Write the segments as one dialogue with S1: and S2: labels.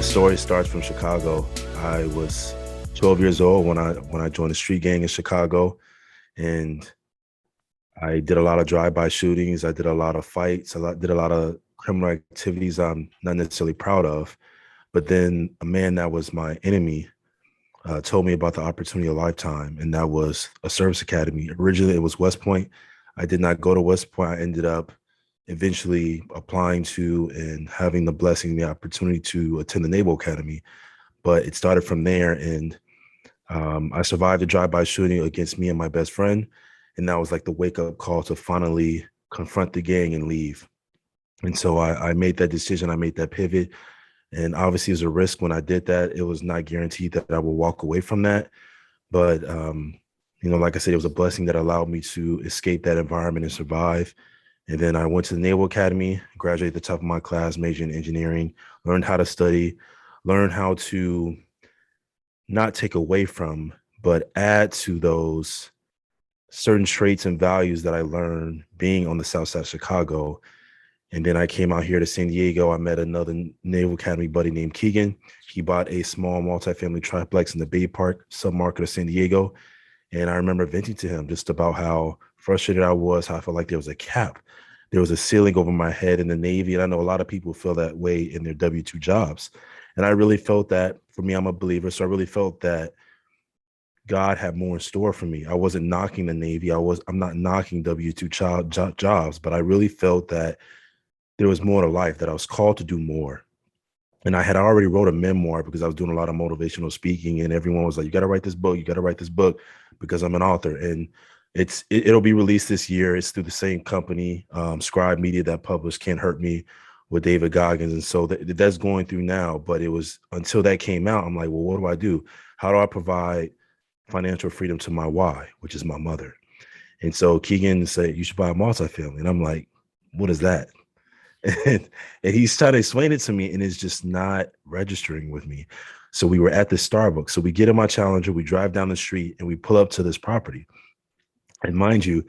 S1: My story starts from Chicago. I was 12 years old when I joined the street gang in Chicago, and I did a lot of drive-by shootings. I did a lot of fights. Did a lot of criminal activities I'm not necessarily proud of. But then a man that was my enemy told me about the opportunity of a lifetime, and that was a service academy. Originally, it was West Point. I did not go to West Point. I ended up eventually applying to and having the blessing, the opportunity to attend the Naval Academy. But it started from there, and I survived a drive-by shooting against me and my best friend, and that was like the wake-up call to finally confront the gang and leave. And so I made that decision. I made that pivot, and obviously, it was a risk when I did that. It was not guaranteed that I will walk away from that, but like I said, it was a blessing that allowed me to escape that environment and survive. And then I went to the Naval Academy, graduated at the top of my class, major in engineering, learned how to study, learned how to not take away from, but add to those certain traits and values that I learned being on the South Side of Chicago. And then I came out here to San Diego. I met another Naval Academy buddy named Keegan. He bought a small multifamily triplex in the Bay Park submarket of San Diego. And I remember venting to him just about how frustrated I was, how I felt like there was a cap. There was a ceiling over my head in the Navy. And I know a lot of people feel that way in their W-2 jobs. And I really felt that. For me, I'm a believer. So I really felt that God had more in store for me. I wasn't knocking the Navy. I'm not knocking W-2 jobs, but I really felt that there was more to life, that I was called to do more. And I had already wrote a memoir because I was doing a lot of motivational speaking, and everyone was like, you got to write this book. You got to write this book because I'm an author. And it'll be released this year. It's through the same company, Scribe Media, that published Can't Hurt Me with David Goggins. And so that's going through now. But it was until that came out, I'm like, well, what do I do? How do I provide financial freedom to my why, which is my mother? And so Keegan said, you should buy a multifamily. And I'm like, what is that? And, he's trying to explain it to me, and it's just not registering with me. So we were at the Starbucks. So we get in my Challenger, we drive down the street, and we pull up to this property. And mind you,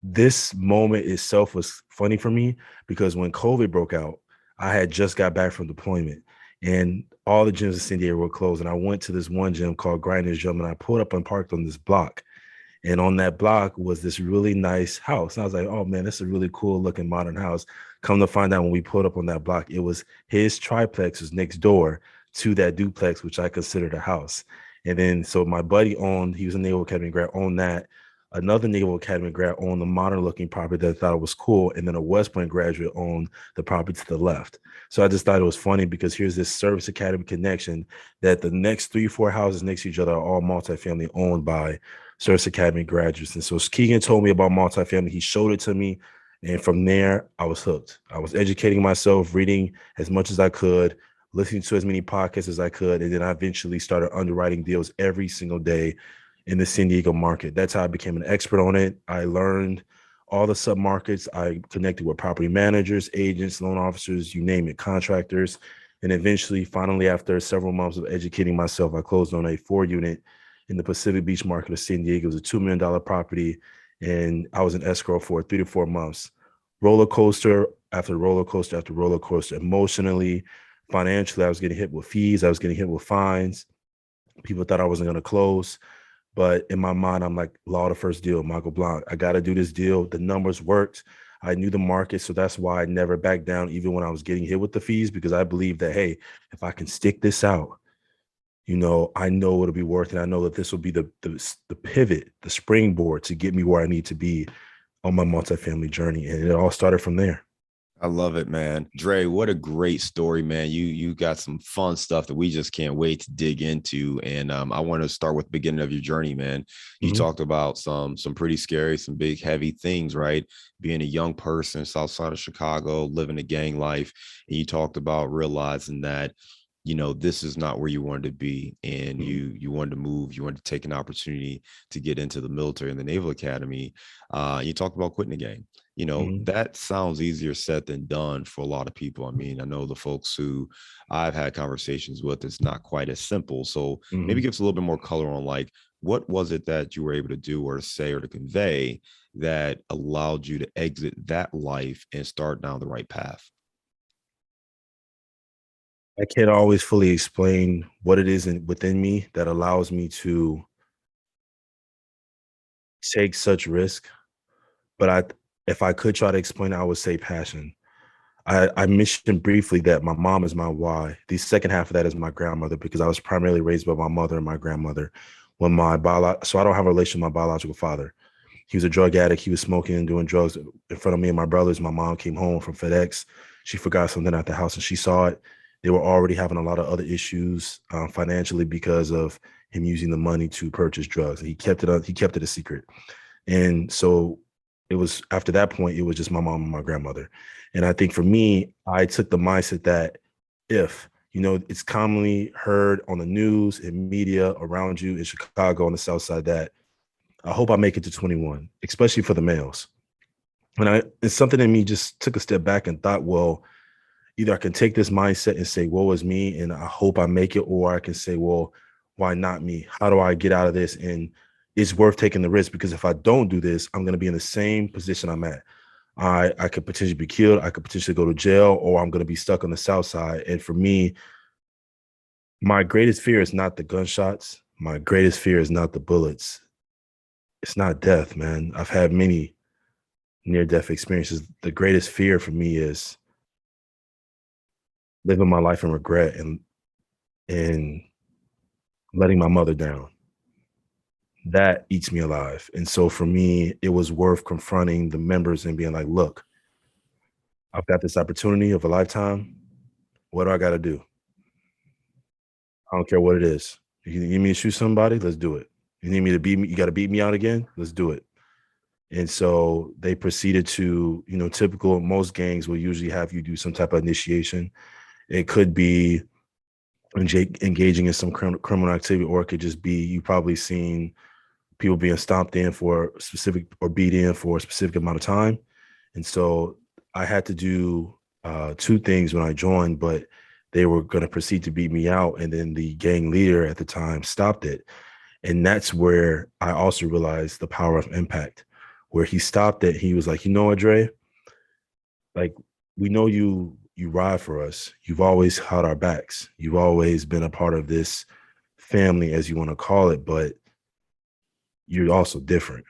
S1: this moment itself was funny for me because when COVID broke out, I had just got back from deployment, and all the gyms in San Diego were closed. And I went to this one gym called Grinders Gym, and I pulled up and parked on this block. And on that block was this really nice house. And I was like, oh man, this is a really cool looking modern house. Come to find out when we pulled up on that block, it was his triplex was next door to that duplex, which I considered a house. And then so my buddy he was a Naval Academy grad, owned that. Another Naval Academy grad owned the modern looking property that I thought was cool. And then a West Point graduate owned the property to the left. So I just thought it was funny because here's this service academy connection that the next 3-4 houses next to each other are all multifamily owned by Service Academy graduates. And so Keegan told me about multifamily. He showed it to me. And from there, I was hooked. I was educating myself, reading as much as I could, listening to as many podcasts as I could. And then I eventually started underwriting deals every single day in the San Diego market. That's how I became an expert on it. I learned all the submarkets. I connected with property managers, agents, loan officers, you name it, contractors. And eventually, finally, after several months of educating myself, I closed on a 4-unit in the Pacific Beach market of San Diego. It was a $2 million property, and I was in escrow for 3 to 4 months. Roller coaster after roller coaster after roller coaster. Emotionally, financially, I was getting hit with fees. I was getting hit with fines. People thought I wasn't going to close. But in my mind, I'm like, law of the first deal, Michael Blanc. I got to do this deal. The numbers worked. I knew the market. So that's why I never backed down, even when I was getting hit with the fees, because I believe that, hey, if I can stick this out, I know it'll be worth it. I know that this will be the pivot, the springboard to get me where I need to be on my multifamily journey. And it all started from there.
S2: I love it, man. Dre, what a great story, man. You got some fun stuff that we just can't wait to dig into. And I want to start with the beginning of your journey, man. You talked about some pretty scary, some big, heavy things, right? Being a young person, South Side of Chicago, living a gang life. And you talked about realizing that this is not where you wanted to be. And you wanted to move, you wanted to take an opportunity to get into the military and the Naval Academy. You talked about quitting the gang. That sounds easier said than done for a lot of people. I mean, I know the folks who I've had conversations with, it's not quite as simple. So maybe give us a little bit more color on like, what was it that you were able to do or to say or to convey that allowed you to exit that life and start down the right path?
S1: I can't always fully explain what it is within me that allows me to take such risk. But if I could try to explain it, I would say passion. I mentioned briefly that my mom is my why. The second half of that is my grandmother, because I was primarily raised by my mother and my grandmother. So I don't have a relation with my biological father. He was a drug addict. He was smoking and doing drugs in front of me and my brothers. My mom came home from FedEx. She forgot something at the house and she saw it. They were already having a lot of other issues financially because of him using the money to purchase drugs. He kept it. He kept it a secret. And so it was after that point, it was just my mom and my grandmother. And I think for me, I took the mindset that if, it's commonly heard on the news and media around you in Chicago on the South Side that I hope I make it to 21, especially for the males. It's something in me just took a step back and thought, well, either I can take this mindset and say, woe is me, and I hope I make it, or I can say, well, why not me? How do I get out of this? And it's worth taking the risk, because if I don't do this, I'm going to be in the same position I'm at. I could potentially be killed. I could potentially go to jail, or I'm going to be stuck on the South Side. And for me, my greatest fear is not the gunshots. My greatest fear is not the bullets. It's not death, man. I've had many near-death experiences. The greatest fear for me is living my life in regret and letting my mother down. That eats me alive. And so for me, it was worth confronting the members and being like, look, I've got this opportunity of a lifetime. What do I got to do? I don't care what it is. You need me to shoot somebody? Let's do it. You need me to beat me? You got to beat me out again? Let's do it. And so they proceeded to, typical, most gangs will usually have you do some type of initiation. It could be engaging in some criminal activity, or it could just be you probably seen people being stomped in for specific or beat in for a specific amount of time. And so I had to do two things when I joined, but they were going to proceed to beat me out. And then the gang leader at the time stopped it. And that's where I also realized the power of impact, where he stopped it. He was like, you know what, Dre, like, we know you ride for us. You've always had our backs. You've always been a part of this family, as you want to call it, but you're also different.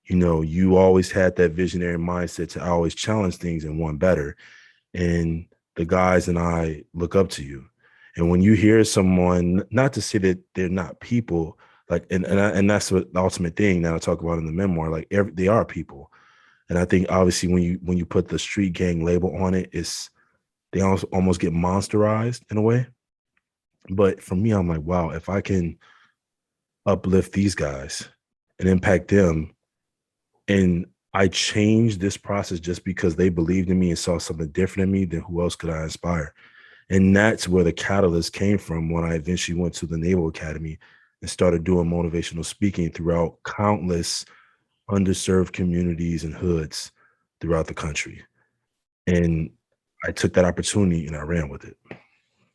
S1: You always had that visionary mindset to always challenge things and want better. And the guys and I look up to you. And when you hear someone, not to say that they're not people, like, and that's what the ultimate thing that I talk about in the memoir, like they are people. And I think obviously when you put the street gang label on it, they almost get monsterized in a way. But for me, I'm like, wow, if I can uplift these guys and impact them, and I changed this process just because they believed in me and saw something different in me, then who else could I inspire? And that's where the catalyst came from when I eventually went to the Naval Academy and started doing motivational speaking throughout countless underserved communities and hoods throughout the country. And I took that opportunity and I ran with it.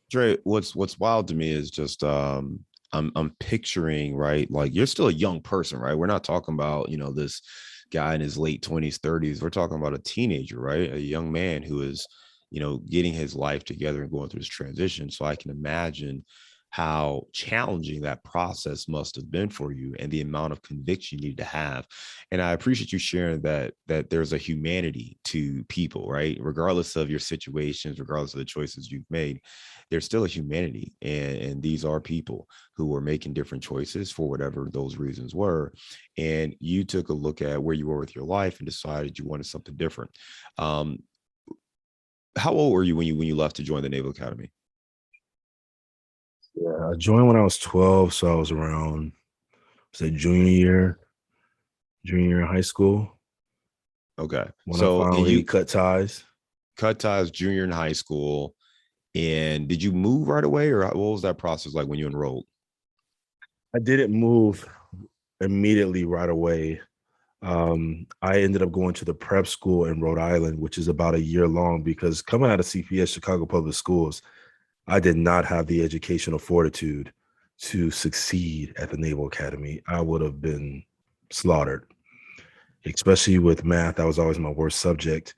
S2: Dre, what's wild to me is just I'm picturing, right, like you're still a young person, right? We're not talking about, this guy in his late 20s, 30s. We're talking about a teenager, right? A young man who is, getting his life together and going through this transition. So I can imagine how challenging that process must have been for you and the amount of conviction you need to have. And I appreciate you sharing that there's a humanity to people, right? Regardless of your situations, regardless of the choices you've made, there's still a humanity. And these are people who were making different choices for whatever those reasons were. And you took a look at where you were with your life and decided you wanted something different. Um, how old were you when you left to join the Naval Academy?
S1: Yeah, I joined when I was 12, so I was around, say, junior year in high school
S2: Okay.
S1: when I
S2: So, and
S1: finally
S2: you
S1: cut ties.
S2: cut ties junior in high school. And did you move right away, or what was that process like when you enrolled?
S1: I didn't move immediately right away. I ended up going to the prep school in Rhode Island, which is about a year long, because coming out of CPS, Chicago Public Schools, I did not have the educational fortitude to succeed at the Naval Academy. I would have been slaughtered, especially with math. That was always my worst subject.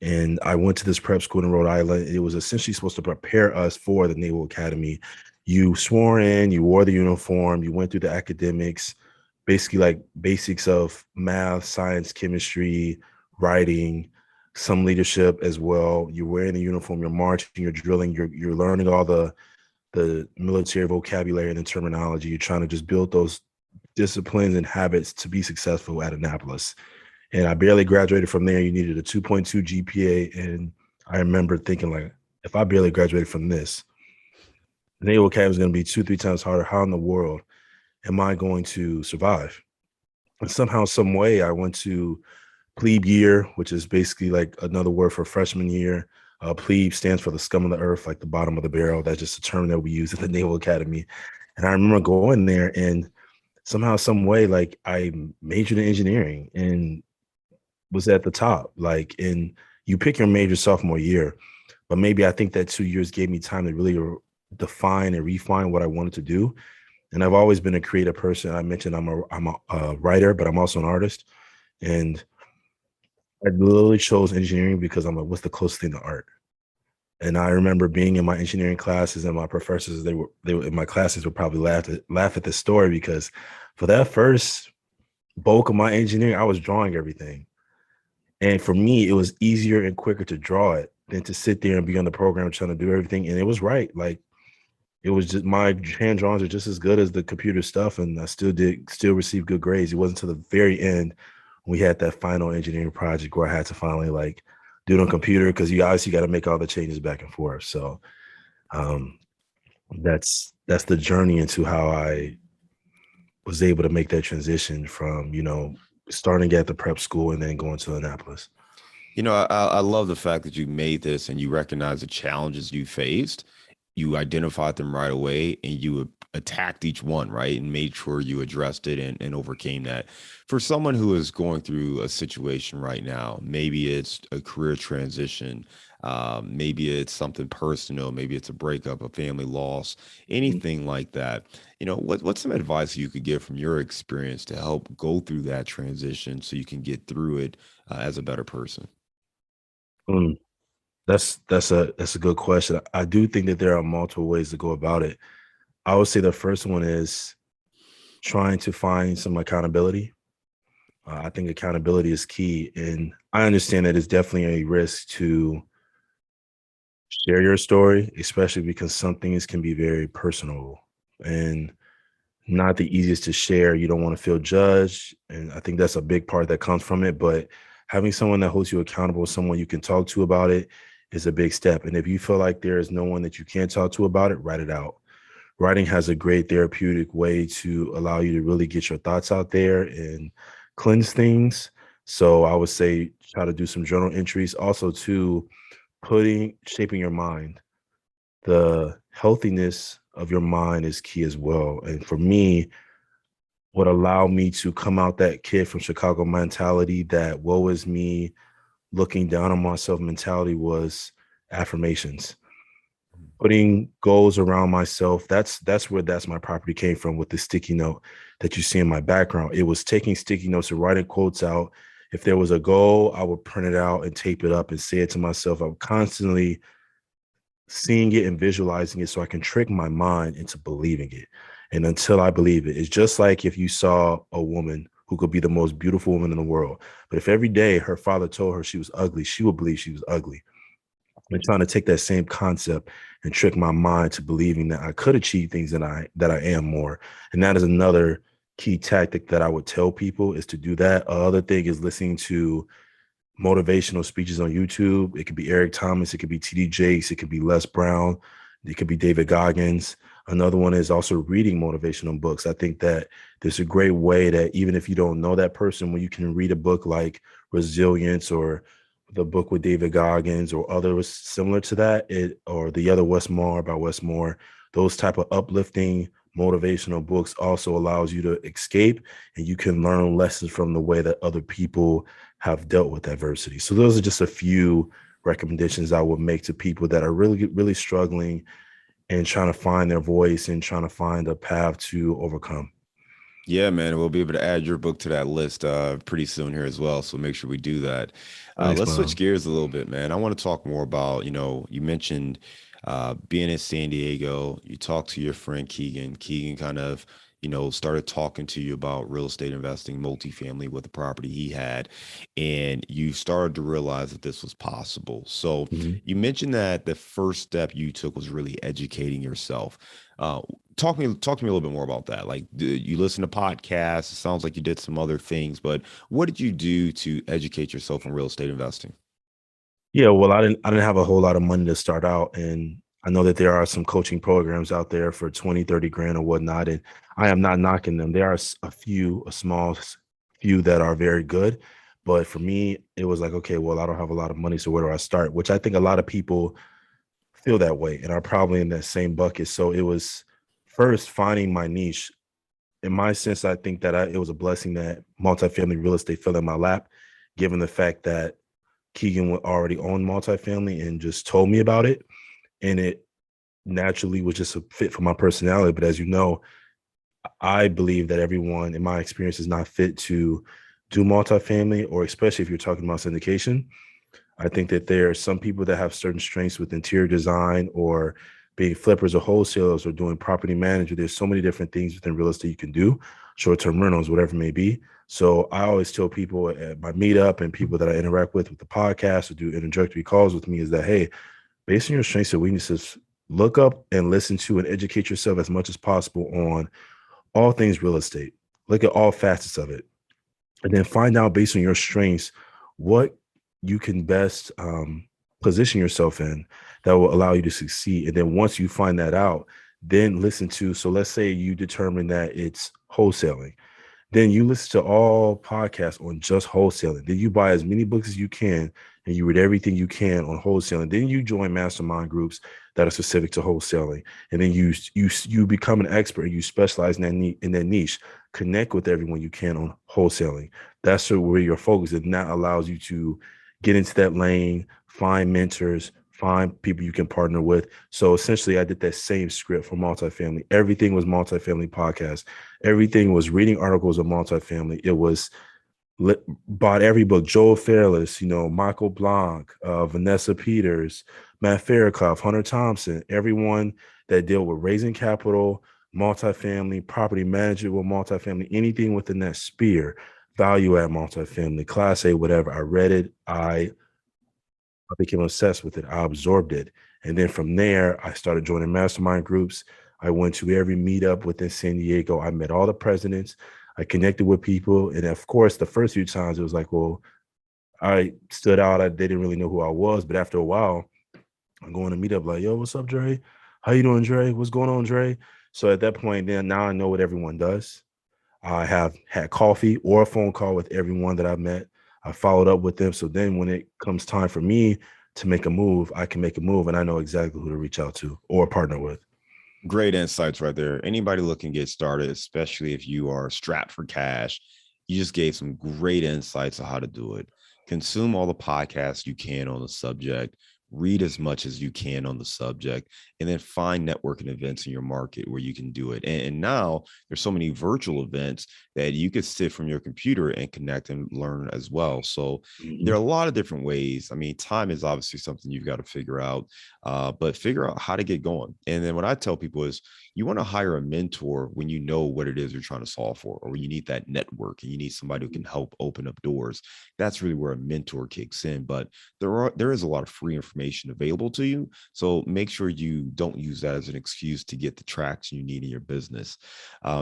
S1: And I went to this prep school in Rhode Island. It was essentially supposed to prepare us for the Naval Academy. You swore in, you wore the uniform, you went through the academics, basically like basics of math, science, chemistry, writing, some leadership as well. You're wearing the uniform, you're marching, you're drilling, you're learning all the military vocabulary and the terminology. You're trying to just build those disciplines and habits to be successful at Annapolis. And I barely graduated from there. You needed a 2.2 GPA. And I remember thinking, like, if I barely graduated from this, the Naval Academy is going to be 2, 3 times harder. How in the world am I going to survive? And somehow, some way, I went to plebe year, which is basically like another word for freshman year. Plebe stands for the scum of the earth, like the bottom of the barrel. That's just a term that we use at the Naval Academy. And I remember going there and somehow, some way, like I majored in engineering and was at the top. Like, and you pick your major sophomore year, but maybe I think that 2 years gave me time to really define and refine what I wanted to do. And I've always been a creative person. I mentioned I'm a writer, but I'm also an artist. And I literally chose engineering because I'm like, what's the closest thing to art? And I remember being in my engineering classes and my professors, they were in my classes would probably laugh at this story because for that first bulk of my engineering, I was drawing everything. And for me, it was easier and quicker to draw it than to sit there and be on the program trying to do everything. And it was right. Like it was just my hand drawings are just as good as the computer stuff. And I still receive good grades. It wasn't until the very end we had that final engineering project where I had to finally like do it on computer because you obviously got to make all the changes back and forth. So um, that's the journey into how I was able to make that transition from starting at the prep school and then going to Annapolis.
S2: I love the fact that you made this and you recognize the challenges you faced. You identified them right away and you attacked each one, right? And made sure you addressed it and overcame that. For someone who is going through a situation right now, maybe it's a career transition, maybe it's something personal, maybe it's a breakup, a family loss, anything like that. What's some advice you could give from your experience to help go through that transition so you can get through it as a better person?
S1: Mm, that's a good question. I do think that there are multiple ways to go about it. I would say the first one is trying to find some accountability. I think accountability is key, and I understand that it's definitely a risk to share your story, especially because some things can be very personal and not the easiest to share. You don't want to feel judged, and I think that's a big part that comes from it. But having someone that holds you accountable, someone you can talk to about it, is a big step. And if you feel like there is no one that you can't talk to about it, write it out. Writing has a great therapeutic way to allow you to really get your thoughts out there and cleanse things. So I would say try to do some journal entries. Also, to shaping your mind. The healthiness of your mind is key as well. And for me, what allowed me to come out that kid from Chicago mentality, that woe is me, looking down on myself mentality, was affirmations, putting goals around myself. That's where that's my property came from with the sticky note that you see in my background. It was taking sticky notes and writing quotes out. If there was a goal, I would print it out and tape it up and say it to myself. I would constantly seeing it and visualizing it so I can trick my mind into believing it. And until I believe it, it's just like if you saw a woman who could be the most beautiful woman in the world, but if every day her father told her she was ugly, she would believe she was ugly. I'm trying to take that same concept and trick my mind to believing that I could achieve things that I am more. And that is another key tactic that I would tell people is to do that. Other thing is listening to motivational speeches on YouTube. It could be Eric Thomas, it could be TD Jakes, it could be Les Brown, it could be David Goggins. Another one is also reading motivational books. I think that there's a great way that even if you don't know that person, when you can read a book like Resilience or the book with David Goggins or others similar to that, or the other Wes Moore by Wes Moore, those type of uplifting motivational books also allows you to escape and you can learn lessons from the way that other people have dealt with adversity. So those are just a few recommendations I would make to people that are really, really struggling and trying to find their voice and trying to find a path to overcome.
S2: Yeah, man, we'll be able to add your book to that list pretty soon here as well. So make sure we do that.
S1: Thanks,
S2: Let's switch
S1: man.
S2: gears a little bit, man. I want to talk more about, you mentioned being in San Diego. You talked to your friend Keegan. Keegan kind of, started talking to you about real estate investing, multifamily with the property he had, and you started to realize that this was possible. So
S1: Mhm.
S2: you mentioned that the first step you took was really educating yourself. Uh, talk to me a little bit more about that. Like, you listen to podcasts? It sounds like you did some other things, but what did you do to educate yourself in real estate investing?
S1: Yeah, well, I didn't have a whole lot of money to start out, and I know that there are some coaching programs out there for 20, 30 grand or whatnot, and I am not knocking them. There are a small few that are very good, but for me, it was like, okay, well, I don't have a lot of money, so where do I start? Which I think a lot of people feel that way and are probably in that same bucket. So it was first finding my niche. In my sense, I think that it was a blessing that multifamily real estate fell in my lap, given the fact that Keegan already owned multifamily and just told me about it. And it naturally was just a fit for my personality. But as you know, I believe that everyone, in my experience, is not fit to do multifamily, or especially if you're talking about syndication. I think that there are some people that have certain strengths with interior design or being flippers or wholesalers or doing property management. There's so many different things within real estate you can do, short-term rentals, whatever it may be. So I always tell people at my meetup and people that I interact with the podcast or do introductory calls with me is that, hey, based on your strengths and weaknesses, look up and listen to and educate yourself as much as possible on all things real estate. Look at all facets of it and then find out based on your strengths what you can best position yourself in that will allow you to succeed. And then once you find that out, then listen to. So let's say you determine that it's wholesaling, then you listen to all podcasts on just wholesaling. Then you buy as many books as you can and you read everything you can on wholesaling. Then you join mastermind groups that are specific to wholesaling. And then you become an expert and you specialize in that niche. Connect with everyone you can on wholesaling. That's where your focus is. And that allows you to get into that lane, find mentors, find people you can partner with. So essentially, I did that same script for multifamily. Everything was multifamily podcast. Everything was reading articles of multifamily. It was bought every book, Joel Fairless, Michael Blanc, Vanessa Peters, Matt Farrakoff, Hunter Thompson, everyone that deal with raising capital, multifamily, property management with multifamily, anything within that sphere, value add multifamily, class A, whatever. I read it. I became obsessed with it. I absorbed it. And then from there, I started joining mastermind groups. I went to every meetup within San Diego. I met all the presidents. I connected with people. And of course, the first few times it was like, well, I stood out. They didn't really know who I was. But after a while, I'm going to meet up like, yo, what's up, Dre? How you doing, Dre? What's going on, Dre? So at that point, then now I know what everyone does. I have had coffee or a phone call with everyone that I've met. I followed up with them. So then when it comes time for me to make a move, I can make a move and I know exactly who to reach out to or partner with.
S2: Great insights right there. Anybody looking to get started, especially if you are strapped for cash, you just gave some great insights on how to do it. Consume all the podcasts you can on the subject, read as much as you can on the subject, and then find networking events in your market where you can do it. And now there's so many virtual events that you could sit from your computer and connect and learn as well. So there are
S1: Mhm.
S2: a lot of different ways. I mean, time is obviously something you've got to figure out, but figure out how to get going. And then what I tell people is you want to hire a mentor when you know what it is you're trying to solve for, or when you need that network and you need somebody who can help open up doors. That's really where a mentor kicks in. But there is a lot of free information available to you. So make sure you don't use that as an excuse to get the traction you need in your business.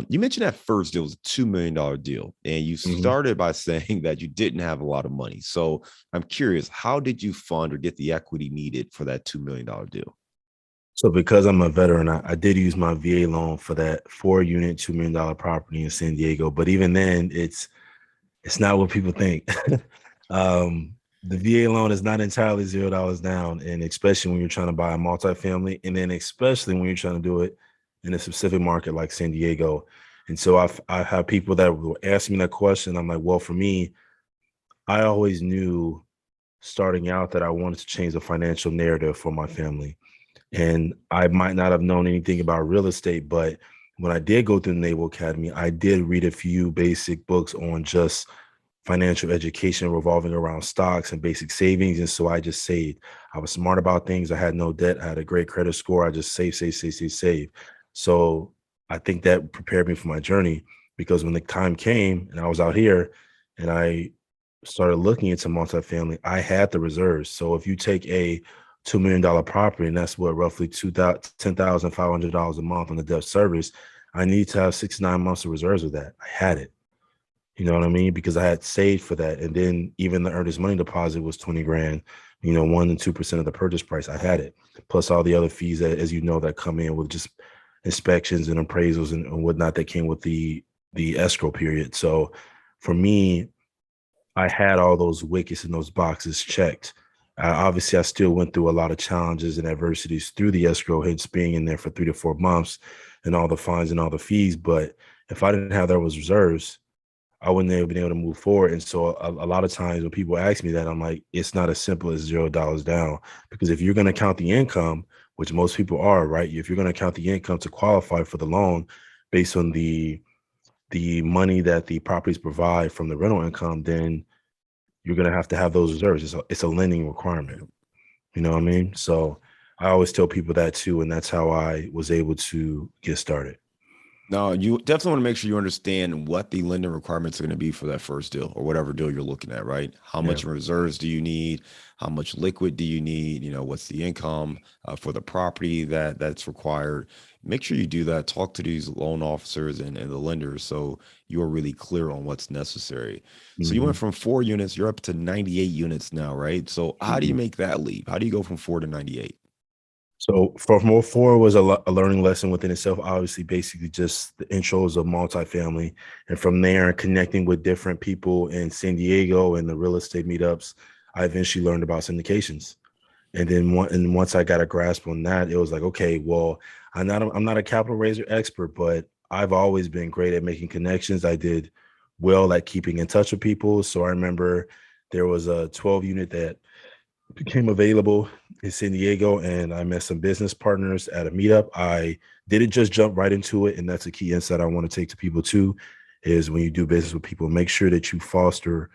S2: You mentioned at first it was a $2 million deal, and you
S1: Mhm.
S2: started by saying that you didn't have a lot of money. So I'm curious, how did you fund or get the equity needed for that $2 million deal?
S1: So because I'm a veteran, I did use my VA loan for that 4 unit, $2 million property in San Diego. But even then, it's not what people think. um, the VA loan is not entirely $0 down, and especially when you're trying to buy a multifamily, and then especially when you're trying to do it in a specific market like San Diego. And so I have people that will ask me that question. I'm like, well, for me, I always knew starting out that I wanted to change the financial narrative for my family. And I might not have known anything about real estate, but when I did go through the Naval Academy, I did read a few basic books on just financial education revolving around stocks and basic savings. And so I just saved. I was smart about things. I had no debt. I had a great credit score. I just save, save, save, save, save. So I think that prepared me for my journey, because when the time came and I was out here and I started looking into multifamily, I had the reserves. So if you take a $2 million property, and that's what, roughly $10,500 a month on the debt service, I need to have 6 to 9 months of reserves of that. I had it. You know what I mean? Because I had saved for that. And then even the earnest money deposit was 20 grand, 1 and 2% of the purchase price. I had it. Plus all the other fees that, as you know, that come in with just inspections and appraisals and whatnot that came with the escrow period. So for me, I had all those wickets and those boxes checked. Obviously, I still went through a lot of challenges and adversities through the escrow, hence being in there for 3 to 4 months and all the fines and all the fees. But if I didn't have those reserves, I wouldn't have been able to move forward. And so a lot of times when people ask me that, I'm like, it's not as simple as $0 down. Because if you're going to count the income, which most people are, right? If you're going to count the income to qualify for the loan based on the money that the properties provide from the rental income, then you're going to have those reserves. It's a lending requirement. You know what I mean? So I always tell people that too. And that's how I was able to get started.
S2: No, you definitely want to make sure you understand what the lending requirements are going to be for that first deal or whatever deal you're looking at, right? How
S1: Yeah.
S2: much reserves do you need? How much liquid do you need? What's the income for the property that's required? Make sure you do that. Talk to these loan officers and the lenders so you are really clear on what's necessary. So you went
S1: Mhm.
S2: from 4 units, you're up to 98 units now, right? So how do you
S1: Mhm.
S2: make that leap? How do you go from 4 to 98?
S1: So from four was a learning lesson within itself. Obviously, basically just the intros of multifamily, and from there, connecting with different people in San Diego and the real estate meetups, I eventually learned about syndications. And once I got a grasp on that, it was like, okay, well, I'm not a capital raiser expert, but I've always been great at making connections. I did well at keeping in touch with people. So I remember there was a 12 unit that became available in San Diego, and I met some business partners at a meetup. I didn't just jump right into it, and that's a key insight I want to take to people too, is when you do business with people, make sure that you foster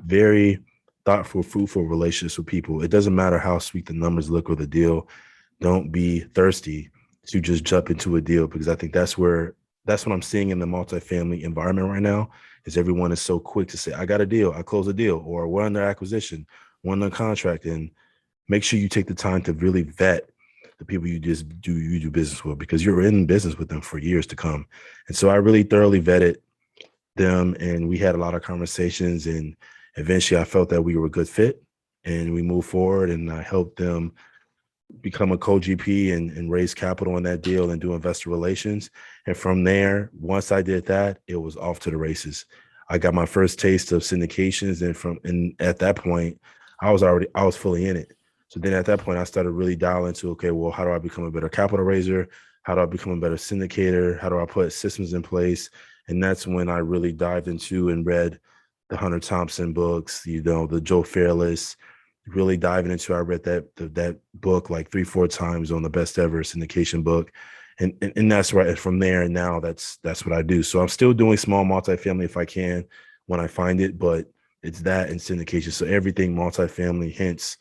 S1: very thoughtful, fruitful relationships with people. It doesn't matter how sweet the numbers look or the deal. Don't be thirsty to just jump into a deal, because I think that's what I'm seeing in the multifamily environment right now, is everyone is so quick to say, I got a deal, I close a deal, or we're under acquisition, we're under contract. And make sure you take the time to really vet the people you do business with, because you're in business with them for years to come. And so I really thoroughly vetted them, and we had a lot of conversations, and eventually I felt that we were a good fit, and we moved forward, and I helped them become a co-GP and raise capital in that deal and do investor relations. And from there, once I did that, it was off to the races. I got my first taste of syndications, and at that point, I was fully in it. So then at that point, I started really dialing into, okay, well, how do I become a better capital raiser? How do I become a better syndicator? How do I put systems in place? And that's when I really dived into and read the Hunter Thompson books, the Joe Fairless, really diving into. I read that book like 3 4 times on the best ever syndication book, and that's right. And from there, and now that's what I do. So I'm still doing small multifamily if I can when I find it, but it's that and syndication. So everything multifamily. Hence,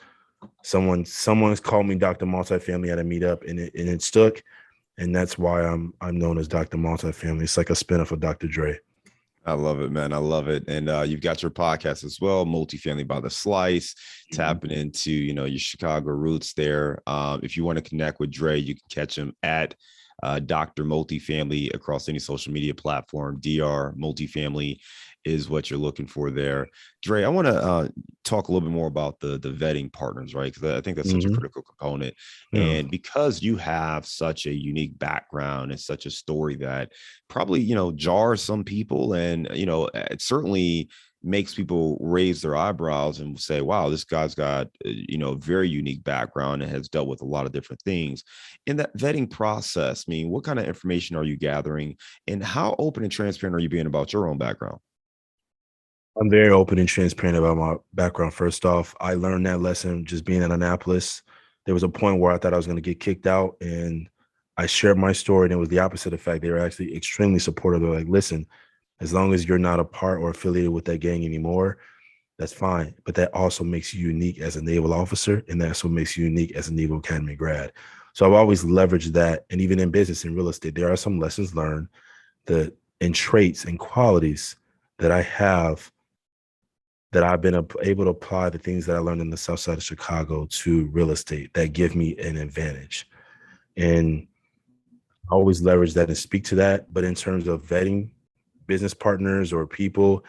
S1: someone's called me Dr. Multifamily at a meetup, and it stuck, and that's why I'm known as Dr. Multifamily. It's like a spinoff of Dr. Dre.
S2: I love it, man. I love it. And you've got your podcast as well, Multifamily by the Slice,
S1: Mhm.
S2: tapping into, your Chicago roots there. If you want to connect with Dre, you can catch him at Dr. Multifamily across any social media platform. DR Multifamily is what you're looking for there. Dre, I want to talk a little bit more about the vetting partners, right? Because I think that's such a
S1: Mhm.
S2: critical component.
S1: Yeah.
S2: And because you have such a unique background and such a story that probably, jars some people and, it certainly makes people raise their eyebrows and say, wow, this guy's got, a very unique background and has dealt with a lot of different things. In that vetting process, I mean, what kind of information are you gathering and how open and transparent are you being about your own background?
S1: I'm very open and transparent about my background. First off, I learned that lesson just being in Annapolis. There was a point where I thought I was going to get kicked out, and I shared my story, and it was the opposite effect. They were actually extremely supportive. They're like, listen, as long as you're not a part or affiliated with that gang anymore, that's fine. But that also makes you unique as a naval officer, and that's what makes you unique as a Naval Academy grad. So I've always leveraged that. And even in business and real estate, there are some lessons learned that and traits and qualities that I have that I've been able to apply the things that I learned in the South Side of Chicago to real estate that give me an advantage. And I always leverage that and speak to that. But in terms of vetting business partners or people,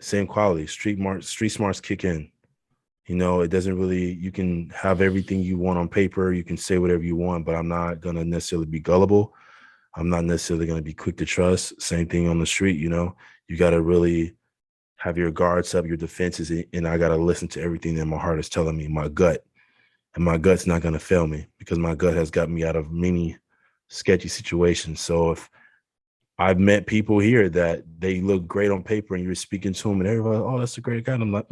S1: same quality. Street smarts kick in. You know, it doesn't really, you can have everything you want on paper, you can say whatever you want, but I'm not going to necessarily be gullible. I'm not necessarily going to be quick to trust. Same thing on the street, you know, you got to really have your guards up, your defenses, and I got to listen to everything that my heart is telling me, my gut. And my gut's not going to fail me because my gut has got me out of many sketchy situations. So if I've met people here that they look great on paper and you're speaking to them and everybody, oh, that's a great guy. And I'm like,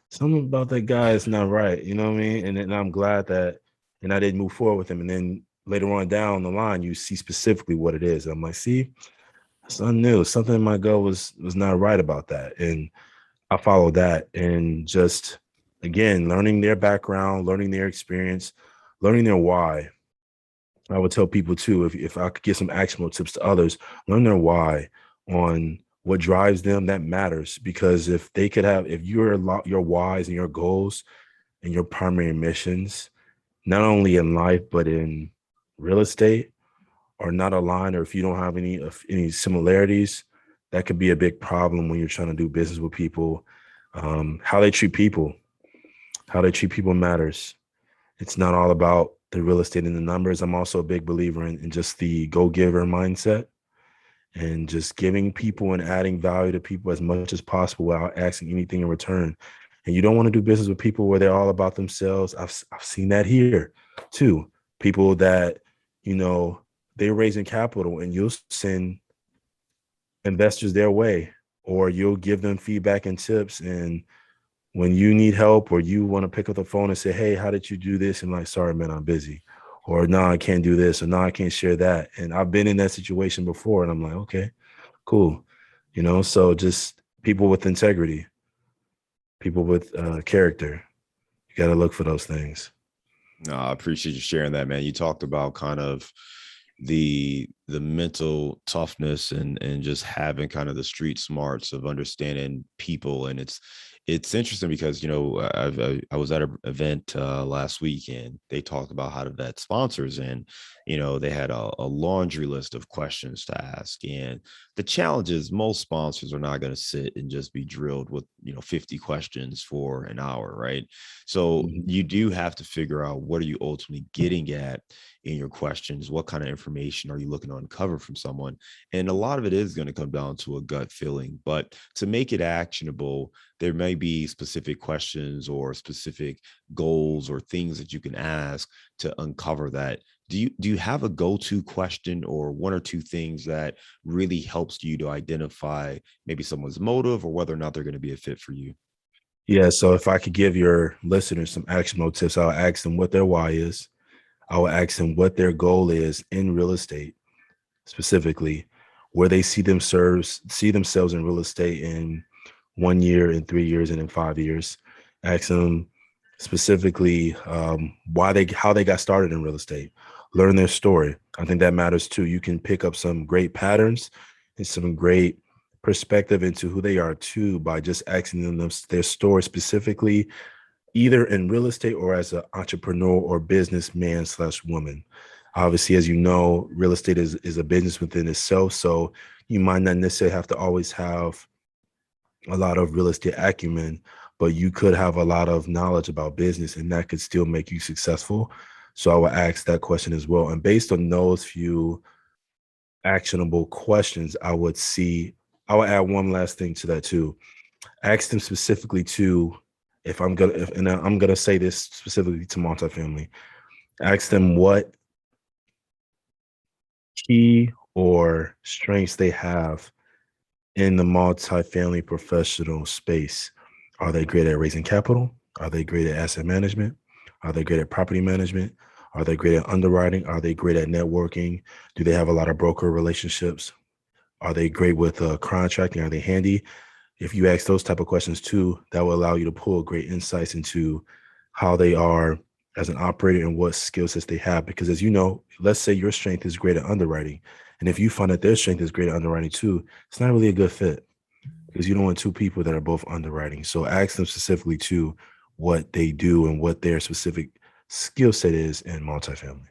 S1: something about that guy is not right. You know what I mean? And then I'm glad that, and I didn't move forward with him. And then later on down the line, you see specifically what it is. And I'm like, see, something new, something in my gut was not right about that. And I followed that and just, again, learning their background, learning their experience, learning their why. I would tell people too, if I could give some actionable tips to others, learn their why on what drives them. That matters because if they could have, if your whys and your goals and your primary missions, not only in life but in real estate, are not aligned, or if you don't have any similarities, that could be a big problem when you're trying to do business with people. How they treat people, matters. It's not all about the real estate and the numbers. I'm also a big believer in just the go-giver mindset and just giving people and adding value to people as much as possible without asking anything in return. And you don't want to do business with people where they're all about themselves. I've seen that here too. People that, you know, they're raising capital and you'll send investors their way, or you'll give them feedback and tips. And when you need help or you want to pick up the phone and say, hey, how did you do this? And like, sorry, man, I'm busy. Or no, I can't do this. Or no, I can't share that. And I've been in that situation before. And I'm like, okay, cool. You know, so just people with integrity, people with character. You got to look for those things.
S2: No, I appreciate you sharing that, man. You talked about kind of the mental toughness and just having kind of the street smarts of understanding people. And it's interesting because, you know, I was at an event last week and they talked about how to vet sponsors, and, you know, they had a laundry list of questions to ask. And the challenge is most sponsors are not going to sit and just be drilled with, you know, 50 questions for an hour, right? So you do have to figure out, what are you ultimately getting at in your questions? What kind of information are you looking to uncover from someone? And a lot of it is going to come down to a gut feeling, but to make it actionable, there may be specific questions or specific goals or things that you can ask to uncover that. Do you have a go-to question or one or two things that really helps you to identify maybe someone's motive or whether or not they're going to be a fit for you?
S1: Yeah. So if I could give your listeners some actionable tips, I'll ask them what their why is. I will ask them what their goal is in real estate, specifically, where they see themselves in real estate in 1 year, in 3 years, and in 5 years. Ask them specifically how they got started in real estate. Learn their story. I think that matters too. You can pick up some great patterns and some great perspective into who they are too by just asking them their story specifically, either in real estate or as an entrepreneur or businessman slash woman. Obviously, as you know, real estate is a business within itself. So you might not necessarily have to always have a lot of real estate acumen, but you could have a lot of knowledge about business and that could still make you successful. So I would ask that question as well. And based on those few actionable questions, I would add one last thing to that too. Ask them specifically to, and I'm gonna say this specifically to multifamily. Ask them what key or strengths they have in the multifamily professional space. Are they great at raising capital? Are they great at asset management? Are they great at property management? Are they great at underwriting? Are they great at networking? Do they have a lot of broker relationships? Are they great with contracting? Are they handy? If you ask those type of questions too, that will allow you to pull great insights into how they are as an operator and what skill sets they have. Because as you know, let's say your strength is great at underwriting. And if you find that their strength is great at underwriting too, it's not really a good fit because you don't want two people that are both underwriting. So ask them specifically too what they do and what their specific skill set is in multifamily.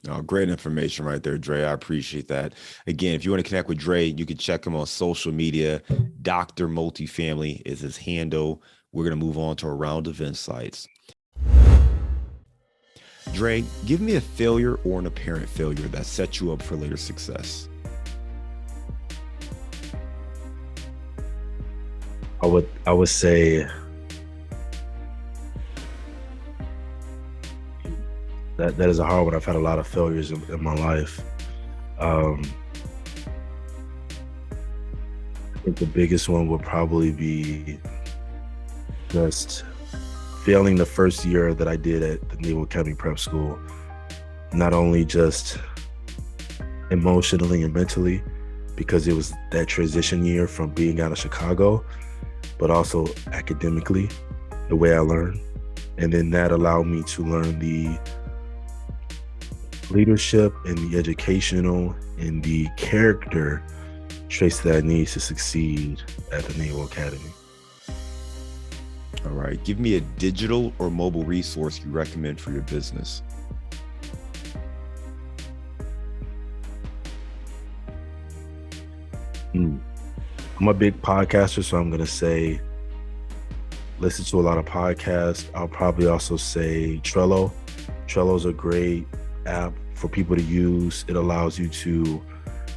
S2: Oh, great information right there, Dre. I appreciate that. Again, if you want to connect with Dre, you can check him on social media. Dr. Multifamily is his handle. We're going to move on to a round of insights. Dre, give me a failure or an apparent failure that sets you up for later success.
S1: I would say that is a hard one. I've had a lot of failures in my life. I think the biggest one would probably be just failing the first year that I did at the Naval Academy Prep School. Not only just emotionally and mentally, because it was that transition year from being out of Chicago, but also academically, the way I learned. And then that allowed me to learn the leadership and the educational and the character traits that I need to succeed at the Naval Academy.
S2: All right. Give me a digital or mobile resource you recommend for your business.
S1: I'm a big podcaster, so I'm going to say listen to a lot of podcasts. I'll probably also say Trello. Trello's a great app for people to use. It allows you to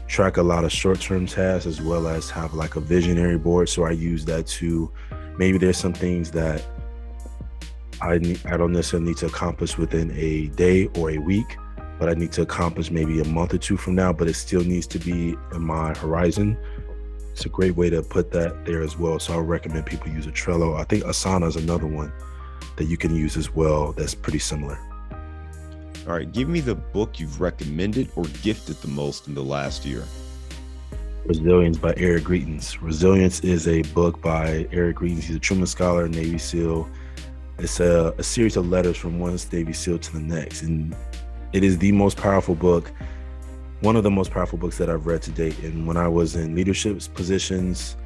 S1: track a lot of short-term tasks as well as have like a visionary board. So I use that to, maybe there's some things that I don't necessarily need to accomplish within a day or a week, but I need to accomplish maybe a month or two from now, but it still needs to be in my horizon. It's a great way to put that there as well. So I would recommend people use a Trello. I think Asana is another one that you can use as well that's pretty similar.
S2: All right, give me the book you've recommended or gifted the most in the last year.
S1: Resilience by Eric Greitens. Resilience is a book by Eric Greitens. He's a Truman Scholar, Navy SEAL. It's a series of letters from one Navy SEAL to the next. And it is the most powerful book, one of the most powerful books that I've read to date. And when I was in leadership positions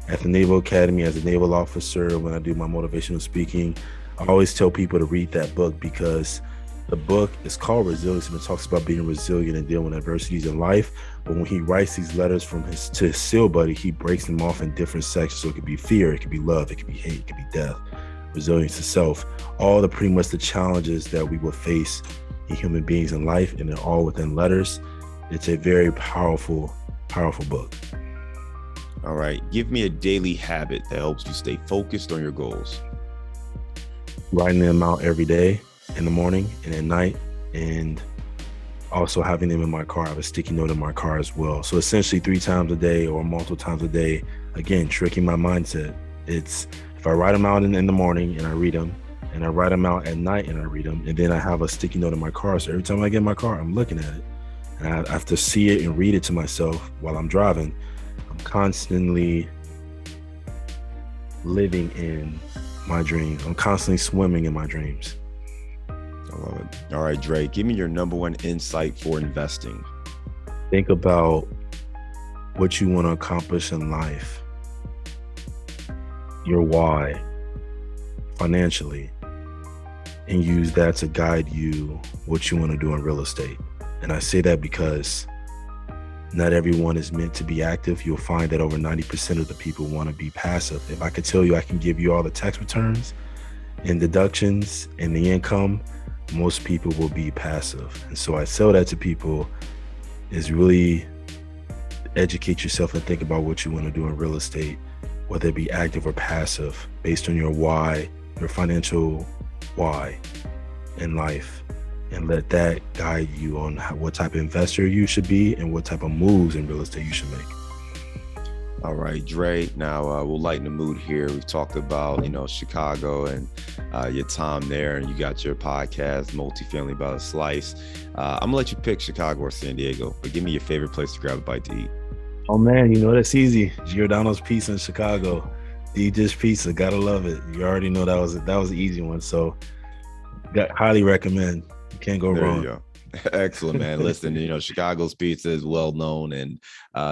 S1: at the Naval Academy as a naval officer, when I do my motivational speaking, I always tell people to read that book because the book is called Resilience and it talks about being resilient and dealing with adversities in life. But when he writes these letters to his SEAL buddy, he breaks them off in different sections. So it could be fear, it could be love, it could be hate, it could be death, resilience to self, all the pretty much the challenges that we will face in human beings in life, and they're all within letters. It's a very powerful, powerful book.
S2: All right, give me a daily habit that helps you stay focused on your goals.
S1: Writing them out every day, in the morning and at night, and also having them in my car. I have a sticky note in my car as well. So essentially 3 times a day or multiple times a day, again, tricking my mindset. It's if I write them out in the morning and I read them, and I write them out at night and I read them, and then I have a sticky note in my car. So every time I get in my car, I'm looking at it. And I have to see it and read it to myself while I'm driving. I'm constantly living in my dreams. I'm constantly swimming in my dreams.
S2: I love it. All right, Dre, give me your number one insight for investing.
S1: Think about what you want to accomplish in life, your why, financially, and use that to guide you what you want to do in real estate. And I say that because not everyone is meant to be active. You'll find that over 90% of the people want to be passive. If I could tell you I can give you all the tax returns and deductions and the income, most people will be passive. And so I tell that to people is really educate yourself and think about what you want to do in real estate, whether it be active or passive, based on your why, your financial why in life, and let that guide you on what type of investor you should be and what type of moves in real estate you should make.
S2: All right, Dre. Now we'll lighten the mood here. We've talked about, Chicago and your time there, and you got your podcast, Multifamily by the Slice. I'm gonna let you pick Chicago or San Diego, but give me your favorite place to grab a bite to eat.
S1: Oh man, that's easy. Giordano's Pizza in Chicago. Deep dish pizza, gotta love it. You already know that was an easy one. So, highly recommend. You can't go
S2: There
S1: wrong.
S2: you go. Excellent, man. Listen, Chicago's pizza is well known, and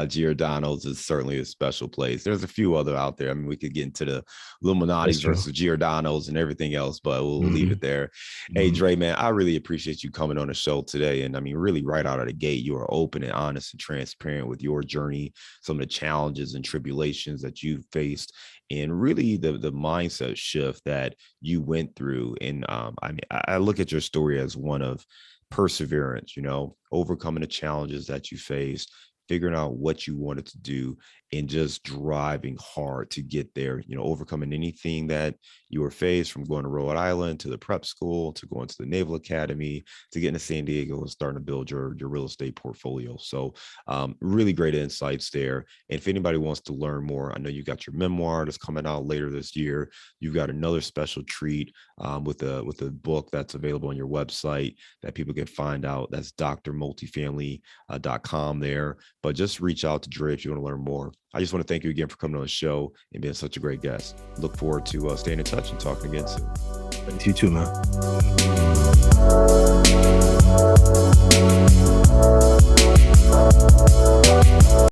S2: Giordano's is certainly a special place. There's a few other out there. I mean, we could get into the Illuminati versus Giordano's and everything else, but we'll leave it there. Hey, Dre, man, I really appreciate you coming on the show today. And I mean, really right out of the gate, you are open and honest and transparent with your journey, some of the challenges and tribulations that you've faced, and really the mindset shift that you went through. And I mean, I look at your story as one of perseverance, overcoming the challenges that you faced, figuring out what you wanted to do, and just driving hard to get there, overcoming anything that you were faced, from going to Rhode Island to the prep school, to going to the Naval Academy, to getting to San Diego and starting to build your real estate portfolio. So really great insights there. And if anybody wants to learn more, I know you got your memoir that's coming out later this year. You've got another special treat with a book that's available on your website that people can find out. That's drmultifamily.com there. But just reach out to Dre if you want to learn more. I just want to thank you again for coming on the show and being such a great guest. Look forward to staying in touch and talking again soon.
S1: Thanks, you too, man.